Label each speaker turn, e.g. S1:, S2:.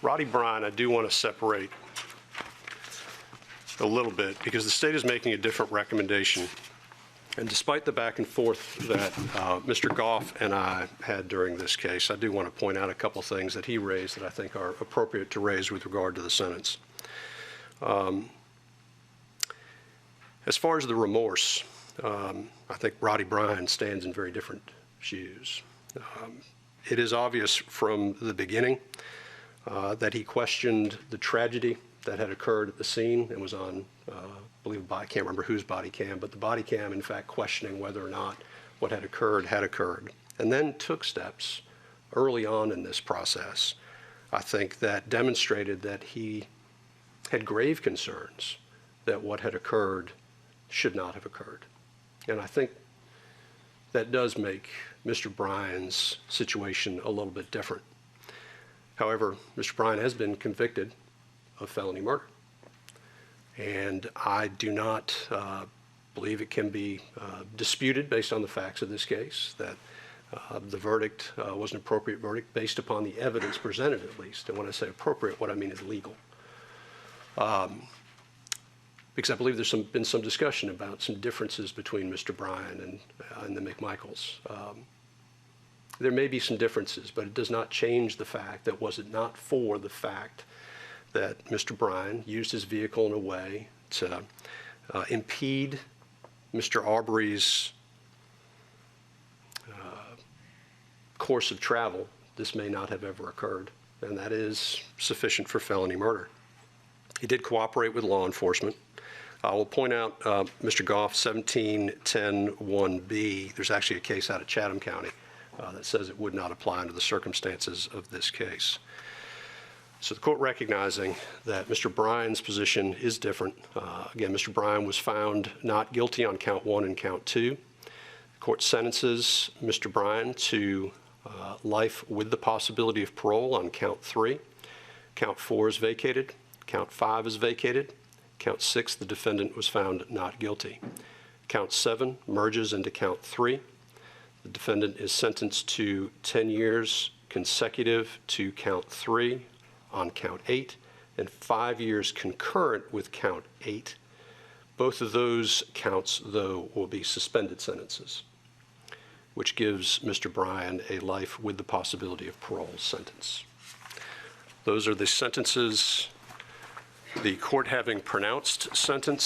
S1: Roddie Bryan, I do want to separate a little bit because the state is making a different recommendation. And despite the back and forth that Mr. Goff and I had during this case, I do want to point out a couple things that he raised that I think are appropriate to raise with regard to the sentence. As far as the remorse, I think Roddie Bryan stands in very different shoes. It is obvious from the beginning that he questioned the tragedy that had occurred at the scene and was on, I believe, I can't remember whose body cam, but the body cam, in fact, questioning whether or not what had occurred, and then took steps early on in this process, I think, that demonstrated that he had grave concerns that what had occurred should not have occurred. And I think that does make Mr. Bryan's situation a little bit different. However, Mr. Bryan has been convicted of felony murder. And I do not believe it can be disputed based on the facts of this case that the verdict was an appropriate verdict based upon the evidence presented, at least. And when I say appropriate, what I mean is legal. Because I believe there's been some discussion about some differences between Mr. Bryan and the McMichaels. There may be some differences, but it does not change the fact that was it not for the fact that Mr. Bryan used his vehicle in a way to impede Mr. Arbery's course of travel, this may not have ever occurred, and that is sufficient for felony murder. He did cooperate with law enforcement. I will point out Mr. Goff, 1710(1)B. There's actually a case out of Chatham County that says it would not apply under the circumstances of this case. So the court, recognizing that Mr. Bryan's position is different, again, Mr. Bryan was found not guilty on count 1 and count 2. The court sentences Mr. Bryan to life with the possibility of parole on count 3. Count 4 is vacated. Count 5 is vacated. Count 6, the defendant was found not guilty. Count 7 merges into count 3. The defendant is sentenced to 10 years consecutive to count 3 on count 8 and 5 years concurrent with count 8. Both of those counts, though, will be suspended sentences, which gives Mr. Bryan a life with the possibility of parole sentence. Those are the sentences. The court, having pronounced sentence